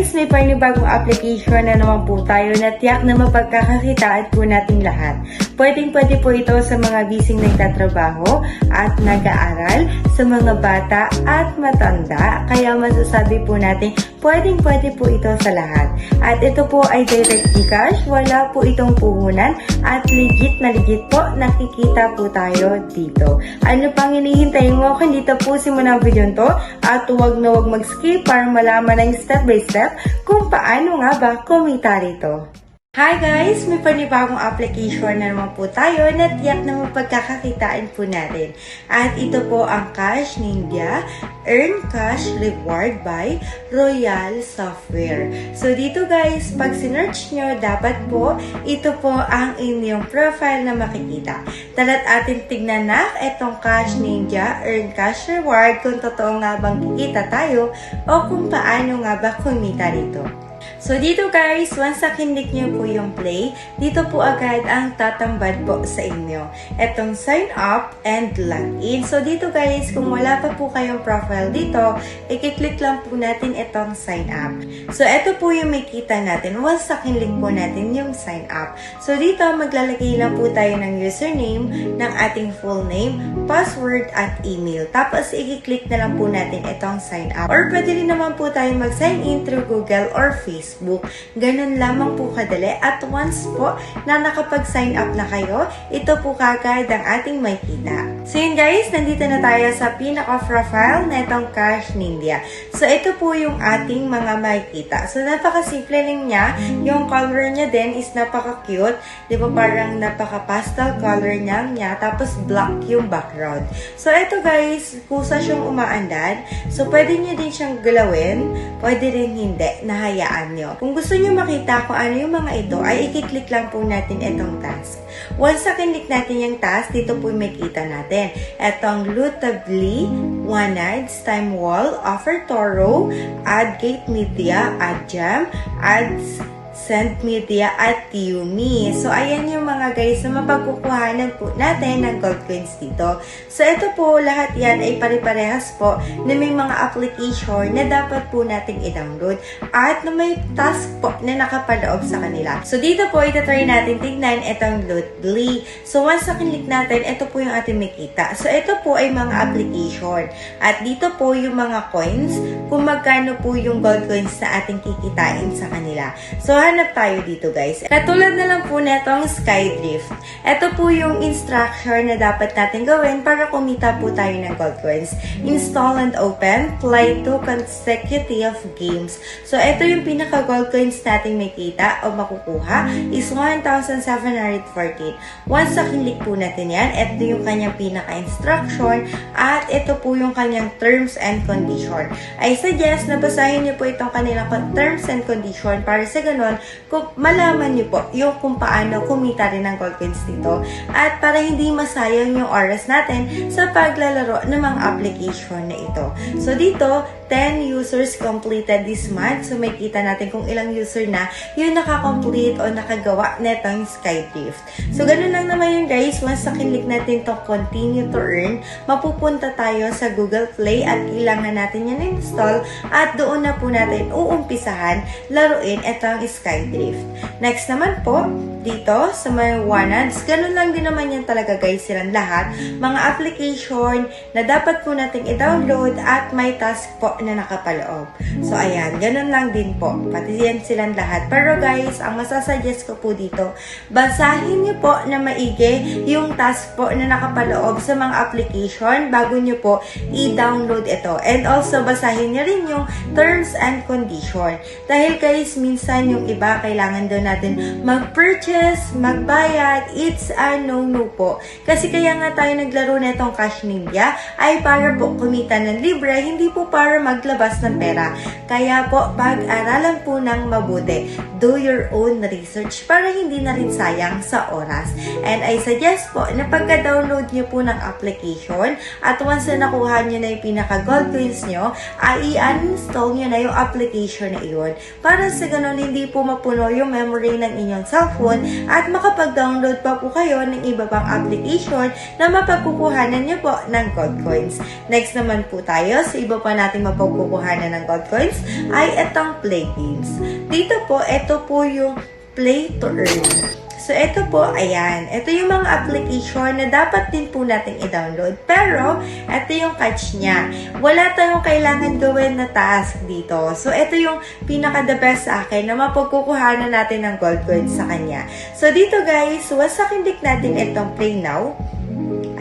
guys, may panibagong application na naman po tayo na tiyak na mapagkakakitaan po natin lahat. Pwedeng-pwede po ito sa mga bising nagtatrabaho at nag-aaral, sa mga bata at matanda. Kaya masasabi po natin, pwedeng-pwede po ito sa lahat. At ito po ay direct cash, wala po itong puhunan at legit na legit po nakikita po tayo dito. Ano pang hinihintay mo? Kung dito po simula ang video to at huwag na huwag mag-skip para malaman ng step by step kung paano nga ba kumita rito. Hi guys! May panibagong application na naman po tayo na tiyak na mapagkakakitaan po natin. At ito po ang Cash Ninja Earn Cash Reward by Royal Software. So dito guys, pag sinearch nyo, dapat po ito po ang inyong profile na makikita. Tala't atin tignan na itong Cash Ninja Earn Cash Reward kung totoo nga bang kikita tayo o kung paano nga ba kumita rito. So, dito guys, once na kinlik nyo po yung play, dito po agad ang tatambad po sa inyo. Etong sign up and login. So, dito guys, kung wala pa po kayong profile dito, i-click lang po natin itong sign up. So, ito po yung makita natin once na kinlik po natin yung sign up. So, dito maglalagay lang po tayo ng username, ng ating full name, password, at email. Tapos, i-click na lang po natin itong sign up. Or, pwede rin naman po tayo mag-sign in through Google or Facebook. Ganun lamang po kadali. At once po na nakapag-sign up na kayo, ito po kagad ang ating makita. So yun guys, nandito na tayo sa pinaka-profile na itong Cash Ninja. So ito po yung ating mga makikita. So napaka-simple lang niya. Yung color niya din is napaka-cute. Di ba parang napaka-pastel color niya. Tapos black yung background. So ito guys, kusa siyang umaandad. So pwede nyo din siyang galawin. Pwede rin hindi. Nahayaan nyo. Kung gusto nyo makita kung ano yung mga ito, ay i-click lang po natin itong task. Once na kinlik natin yung task, dito po yung makita natin. Itong Lootably, One Ads, Time Wall, Offer Toro, Add Gate Media, Add Jam, Ads, Send Media, at Yumi. So, ayan yung mga guys na mapagkukuhanan po natin ng gold coins dito. So, ito po, lahat yan ay pare-parehas po na may mga application na dapat po nating i-download at na may task po na nakapaloob sa kanila. So, dito po, itatry natin tignan itong Lootly. So, once na kinlik natin, ito po yung ating makita. So, ito po ay mga application. At dito po yung mga coins, kung magkano po yung gold coins na ating kikitain sa kanila. So, hanap tayo dito guys. Katulad na lang po netong Skydrift. Ito po yung instruction na dapat natin gawin para kumita po tayo ng gold coins. Install and open, play 2 consecutive games. So, ito yung pinaka gold coins natin makita o makukuha is 1,714. Once na kinlik po natin yan, ito yung kanyang pinaka instruction at ito po yung kanyang terms and condition. I suggest na basahin niyo po itong kanilang terms and condition para sa ganun kung malaman niyo po yung kung paano kumita rin ng gold coins dito at para hindi masayang yung oras natin sa paglalaro ng mga application na ito. So dito, 10 users completed this month. So, may kita natin kung ilang user na yung nakakomplete o nakagawa netong Skydrift. So, ganun lang naman yun guys. Once na kinlik natin itong continue to earn, mapupunta tayo sa Google Play at kailangan natin yan install at doon na po natin uumpisahan laruin itong Skydrift. Next naman po, dito sa may One Ads, ganun lang din naman yan talaga guys silang lahat. Mga application na dapat po nating i-download at may task po na nakapaloob. So, ayan. Ganun lang din po. Pati yan silang lahat. Pero guys, ang masasuggest ko po dito, basahin nyo po na maigi yung task po na nakapaloob sa mga application bago nyo po i-download ito. And also, basahin nyo rin yung terms and condition. Dahil guys, minsan yung iba, kailangan daw natin mag-purchase, magbayad. It's a no-no po. Kasi kaya nga tayo naglaro na itong Cash Ninja ay para po kumita ng libre, hindi po para maglabas ng pera. Kaya po, pag-aralan po ng mabuti. Do your own research para hindi na rin sayang sa oras. And I suggest po na pagka-download nyo po ng application at once na nakuha nyo na yung pinaka-gold coins nyo, ay i-uninstall nyo na yung application na iyon. Para sa ganun, hindi po mapuno yung memory ng inyong cellphone at makapag-download pa po kayo ng iba pang application na mapagkukuhanan nyo po ng gold coins. Next naman po tayo sa iba pa natin mapagkukuhanan ng gold coins ay itong Play Games. Dito po, ito po yung Play to Earn. So, ito po, ayan. Ito yung mga application na dapat din po natin i-download. Pero, ito yung catch niya. Wala tayong kailangan gawin na task dito. So, ito yung pinaka-the best sa akin na mapagkukuhanan natin ng gold coins sa kanya. So, dito guys, wasakindik natin itong Play Now.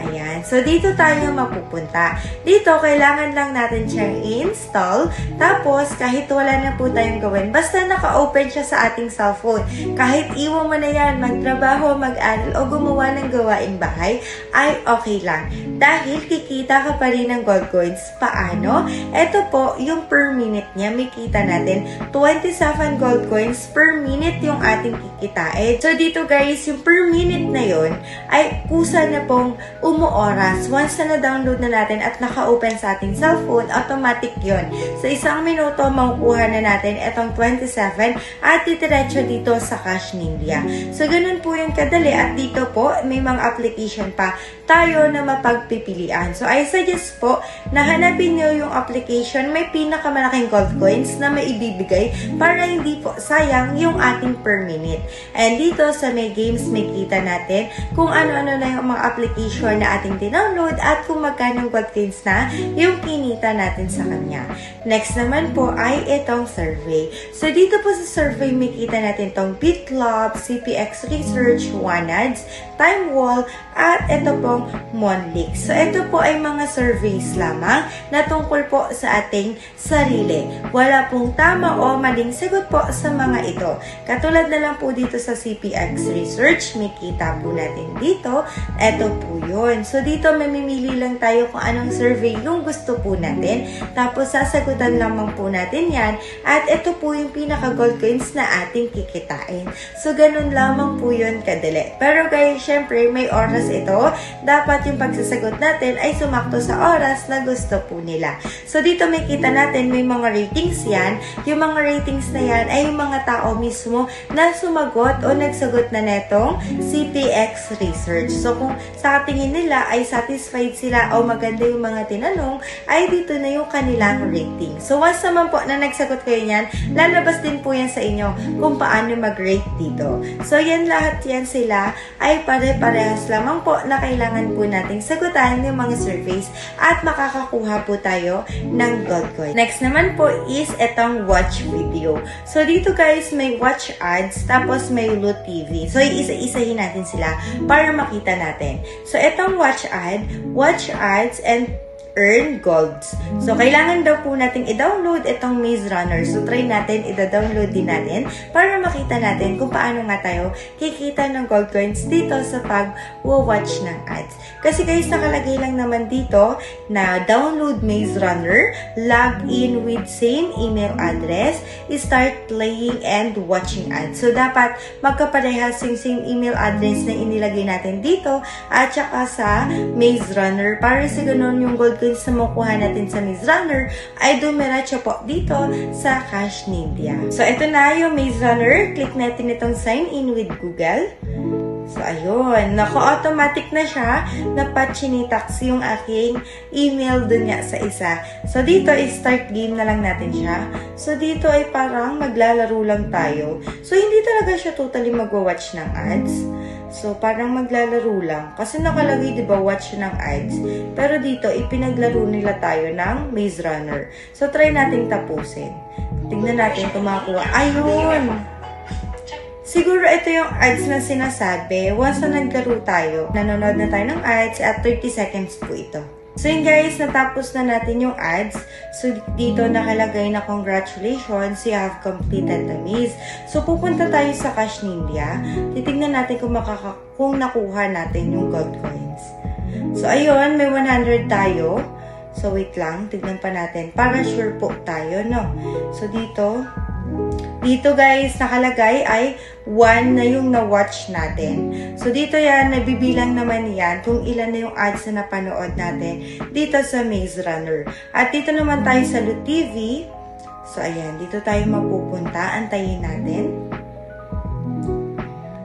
Ayan. So, dito tayo mapupunta. Dito, kailangan lang natin siyang i-install. Tapos, kahit wala na po tayong gawin, basta naka-open siya sa ating cellphone. Kahit iwan mo na yan, magtrabaho, mag-aral, o gumawa ng gawaing bahay, ay okay lang. Dahil kikita ka pa rin ng gold coins. Paano? Ito po, yung per minute niya, may kita natin. 27 gold coins per minute yung ating kikitain. So, dito guys, yung per minute na yun, ay kusa na pong umuoras. Once na na-download na natin at naka-open sa ating cellphone, automatic yon. Sa isang minuto, makukuha na natin itong 27 at titiretso dito sa Cash Ninja. So, ganun po yung kadali. At dito po, may mga application pa tayo na mapagpipilian. So, I suggest po na hanapin nyo yung application may pinakamalaking gold coins na maibibigay para hindi po sayang yung ating per minute. And dito sa may games, may kita natin kung ano-ano na yung mga application na ating dinownload at kung magkano gold coins na yung kinita natin sa kanya. Next naman po ay itong survey. So, dito po sa survey, may kita natin itong BitLab, CPX Research, OneAds, TimeWall, at ito pong Monlix. So, ito po ay mga surveys lamang na tungkol po sa ating sarili. Wala pong tama o maling sagot po sa mga ito. Katulad na lang po dito sa CPX Research, may kita po natin dito. Ito po yun. So, dito mamimili lang tayo kung anong survey yung gusto po natin. Tapos, sasagutan lamang po natin yan. At ito po yung pinaka-gold coins na ating kikitain. So, ganun lamang po yun kadali. Pero guys, syempre, may oras ito. Dapat yung pagsasagot natin ay sumakto sa oras na gusto po nila. So, dito may kita natin, may mga ratings yan. Yung mga ratings na yan ay yung mga tao mismo na sumagot o nagsagot na netong CPX Research. So, kung sa tingin nila ay satisfied sila o maganda yung mga tinanong, ay dito na yung kanilang rating. So, once naman po na nagsagot kayo yan, lalabas din po yan sa inyo kung paano mag-rate dito. So, yan lahat yan sila ay pare-parehas lamang po na kailangan po nating sagutan yung mga surveys at makakakuha po tayo ng gold coin. Next naman po is itong watch video. So, dito guys, may watch ads, tapos may loot TV. So, iisa-isahin natin sila para makita natin. So, itong watch ads, and earn golds. So, kailangan daw po natin i-download itong Maze Runner. So, try natin, i-download din natin para makita natin kung paano nga tayo kikita ng gold coins dito sa pag-watch ng ads. Kasi guys, nakalagay lang naman dito na download Maze Runner, log in with same email address, start playing and watching ads. So, dapat magkaparehas yung same email address na inilagay natin dito at saka sa Maze Runner para sa ganun yung gold coins na makuha natin sa Maze Runner ay dumiretso po dito sa Cash Ninja. So, ito na yung Maze Runner. Click natin itong sign in with Google. So, ayun. Naka-automatic na siya na pa-chinitax yung aking email dun nga sa isa. So, dito is start game na lang natin siya. So, dito ay parang maglalaro lang tayo. So, hindi talaga siya totally magwa-watch ng ads. So, parang maglalaro lang. Kasi nakalagay, di ba, watch ng ads. Pero dito, ipinaglaro nila tayo ng Maze Runner. So, try natin tapusin. Tignan natin kung makakuha. Ayun! Siguro ito yung ads na sinasabi. Once na naglaro tayo, nanonood na tayo ng ads at 30 seconds po ito. So yun guys, natapos na natin yung ads. So dito nakalagay na congratulations, you have completed the maze. So pupunta tayo sa Cash Ninja. Titignan natin kung nakuha natin yung gold coins. So ayun, may 100 tayo. So wait lang, tignan pa natin. Para sure po tayo, no? So dito guys, nakalagay ay 1 na yung na-watch natin. So, dito yan, nabibilang naman yan kung ilan na yung ads na napanood natin dito sa Maze Runner. At dito naman tayo sa Loot TV. So, ayan, dito tayo mapupunta. Antayin natin.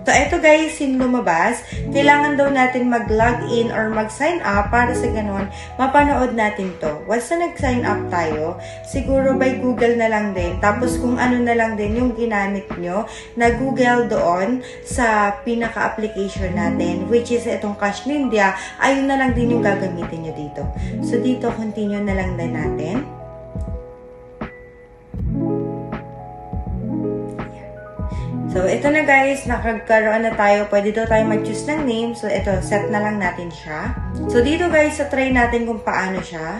So, eto guys, yung lumabas, kailangan daw natin mag-login or mag-sign up para sa ganun, mapanood natin to. Once na nag-sign up tayo, siguro by Google na lang din. Tapos kung ano na lang din yung ginamit nyo na Google doon sa pinaka-application natin, which is itong Cash Ninja, ayun na lang din yung gagamitin nyo dito. So, dito, continue na lang din natin. So, ito na guys, nakagkaroon na tayo. Pwede daw tayo mag-choose ng name. So, ito, set na lang natin siya. So, dito guys, try natin kung paano siya.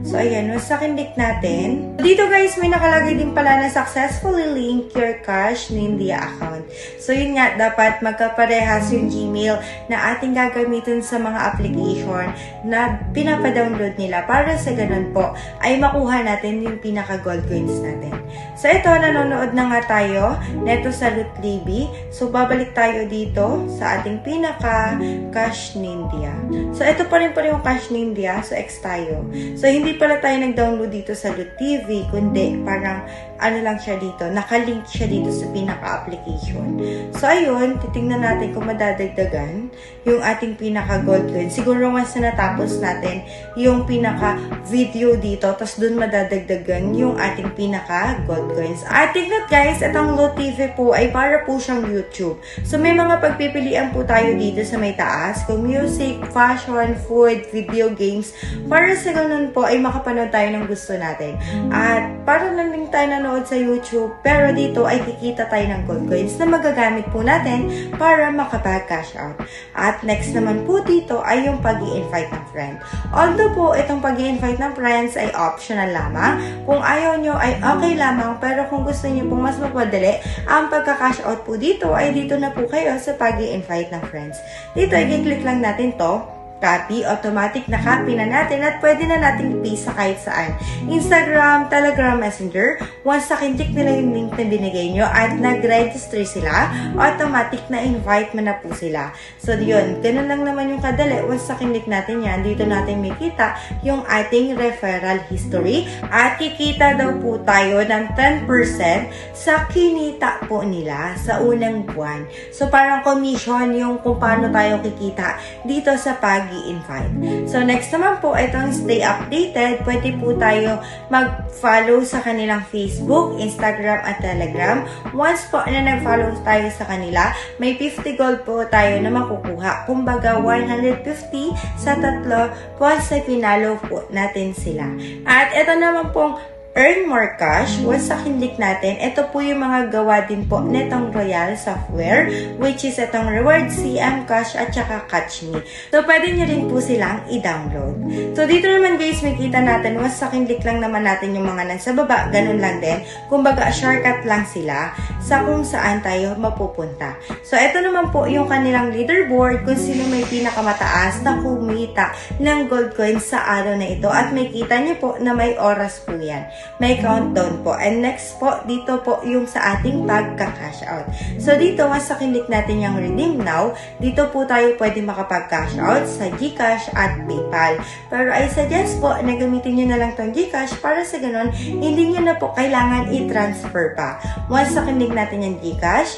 So, ayan, once nakindik natin. Dito guys, may nakalagay din pala na successfully link your Cash Ninja account. So, yun nga, dapat magkaparehas yung Gmail na ating gagamitin sa mga application na pinapadownload nila para sa ganun po ay makuha natin yung pinaka-gold coins natin. So, ito, nanonood na nga tayo neto sa Lootlibi. So, babalik tayo dito sa ating pinaka-Cash Ninja. So, ito pa rin yung Cash Ninja. So, X tayo. So, hindi pala tayo nag-download dito sa Loot TV, kundi parang ano lang siya dito, nakalink siya dito sa pinaka-application. So, ayun, titingnan natin kung madadagdagan yung ating pinaka-gold coin. Siguro once na natapos natin yung pinaka-video dito, tapos dun madadagdagan yung ating pinaka-gold coins. At tignan guys, itong Loot TV po ay para po siyang YouTube. So, may mga pagpipilian po tayo dito sa may taas, kung music, fashion, food, video games, para sa ganun po ay makapanood tayo ng gusto natin. At para lang din tayo nanood sa YouTube, pero dito ay kikita tayo ng gold coins na magagamit po natin para makapag-cash out. At next naman po dito ay yung pag-i-invite ng friend. Although po itong pag-i-invite ng friends ay optional lamang, kung ayaw nyo ay okay lamang, pero kung gusto nyo pong mas mapadali ang pagka-cash out po dito, ay dito na po kayo sa pag-i-invite ng friends. Dito ay i-click lang natin to, copy, automatic na copy na natin at pwede na natin i-paste sa kahit saan. Instagram, Telegram, Messenger, once nakintik nila yung link na binigay nyo at nag-register sila, automatic na invite mo na po sila. So, yun, ganun lang naman yung kadali. Once nakintik natin yan, dito natin makita yung ating referral history at kikita daw po tayo ng 10% sa kinita po nila sa unang buwan. So, parang commission yung kung paano tayo kikita dito sa pag-i-invite. So, next naman po, itong stay updated. Pwede po tayo mag-follow sa kanilang Facebook, Instagram, at Telegram. Once po na nag-follow tayo sa kanila, may 50 gold po tayo na makukuha. Kumbaga, 150 sa tatlo once na pinalo po natin sila. At ito naman pong earn more cash, once sa kinlik natin, ito po yung mga gawa din po netong Royal Software, which is itong Reward CM Cash at saka Catch Me. So, pwede nyo rin po silang i-download. So, dito naman guys, makita natin, once sa kinlik lang naman natin yung mga nasa baba, ganun lang din. Kumbaga, shortcut lang sila sa kung saan tayo mapupunta. So, ito naman po yung kanilang leaderboard kung sino may pinakamataas na kumita ng gold coins sa araw na ito. At makita nyo po na may oras po yan. May countdown po. And next po, dito po yung sa ating pagka-cash out. So, dito, once sa kinlik natin yung redeem now, dito po tayo pwede makapag-cash out sa GCash at PayPal. Pero I suggest po na gamitin nyo na lang tong GCash para sa ganun, hindi nyo na po kailangan i-transfer pa. Once sa kinlik natin yung GCash,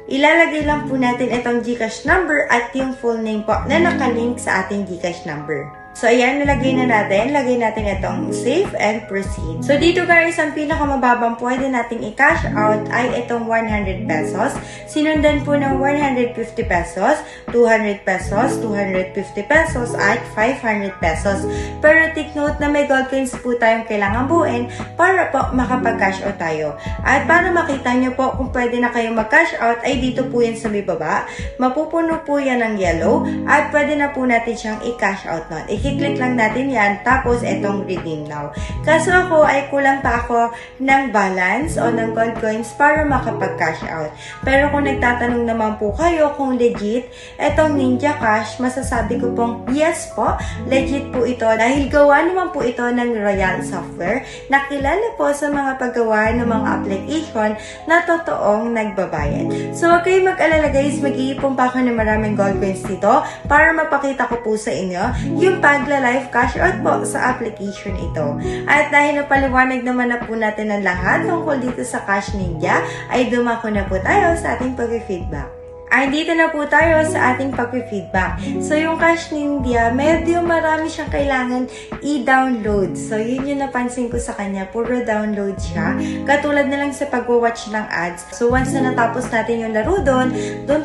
ilalagay lang po natin itong GCash number at yung full name po na nakalink sa ating GCash number. So, ayan, nalagay na natin. Lagay natin itong save and proceed. So, dito guys, ang pinakamababang pwede nating i-cash out ay itong 100 pesos. Sinundan po ng 150 pesos, 200 pesos, 250 pesos, at 500 pesos. Pero take note na may gold coins po tayong kailangan buuin para po makapag-cash out tayo. At para makita nyo po kung pwede na kayo mag-cash out, ay dito po yan sa may baba. Mapupuno po yan ng yellow at pwede na po natin siyang i-cash out nun. I-click lang natin yan, tapos itong redeem now. Kaso ako ay kulang pa ako ng balance o ng gold coins para makapag-cash out. Pero kung nagtatanong naman po kayo kung legit itong Ninja Cash, masasabi ko pong yes po, legit po ito dahil gawa naman po ito ng Royal Software na kilala po sa mga paggawa ng mga application na totoong nagbabayad. So, huwag kayo mag-alala guys, mag-iipon pa ako ng maraming gold coins dito para mapakita ko po sa inyo yung pagla-live cash out po sa application ito. At dahil napaliwanag naman na po natin ang lahat tungkol dito sa Cash Ninja, ay dumako na po tayo sa ating pag-feedback. Dito na po tayo sa ating pag-feedback. So, yung Cash Ninja, medyo marami siyang kailangan i-download. So, yun yung napansin ko sa kanya. Puro download siya. Katulad na lang sa pag-watch ng ads. So, once na natapos natin yung laro doon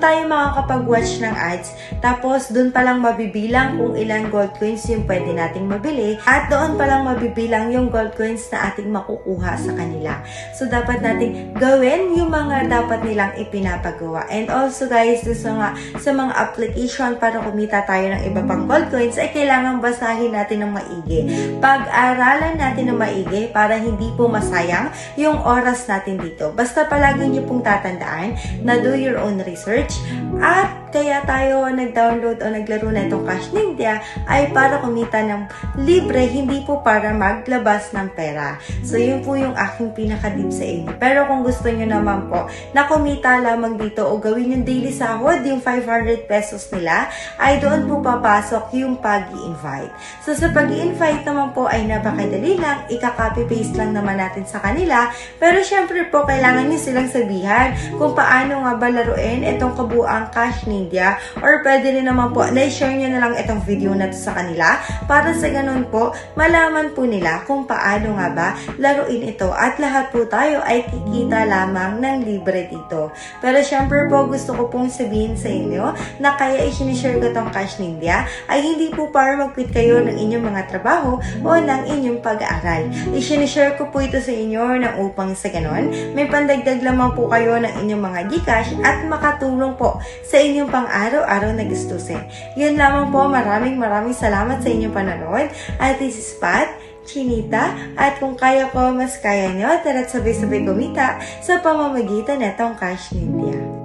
tayo makakapag-watch ng ads. Tapos, doon pa lang mabibilang kung ilang gold coins yung pwede nating mabili. At doon pa lang mabibilang yung gold coins na ating makukuha sa kanila. So, dapat nating gawin yung mga dapat nilang ipinapagawa. And also, guys, sa mga application para kumita tayo ng iba pang gold coins ay kailangan basahin natin ng maigi. Pag-aralan natin ng maigi para hindi po masayang yung oras natin dito. Basta palagi niyo pong tatandaan na do your own research at kaya tayo nag-download o naglaro na itong Cash Ninja ay para kumita ng libre, hindi po para maglabas ng pera. So, yun po yung aking pinaka-tip sa inyo. Pero kung gusto nyo naman po na kumita lamang dito o gawin yung daily sahod, yung 500 pesos nila, ay doon po papasok yung pag-i-invite. So, sa pag-i-invite naman po ay napakadali lang, ika-copy-paste lang naman natin sa kanila. Pero syempre po, kailangan nyo silang sabihan kung paano nga ba laruin itong kabuang Cash Ninja, or pwede rin naman po na-share nyo na lang itong video na to sa kanila para sa ganun po, malaman po nila kung paano nga ba laruin ito at lahat po tayo ay kikita lamang ng libre dito. Pero syempre po, gusto ko pong sabihin sa inyo na kaya i-share ko itong Cash Ninja ay hindi po para mag-quit kayo ng inyong mga trabaho o ng inyong pag-aaral. I-share ko po ito sa inyo ng upang sa ganun, may pandagdag lamang po kayo ng inyong mga Gcash at makatulong po sa inyong pang-araw-araw na gastusin. Yun lamang po, maraming salamat sa inyong panonood. At this is Pat, Chinita, at kung kaya ko, mas kaya nyo, tara't sabay-sabay kumita sa pamamagitan ng Cash Ninja.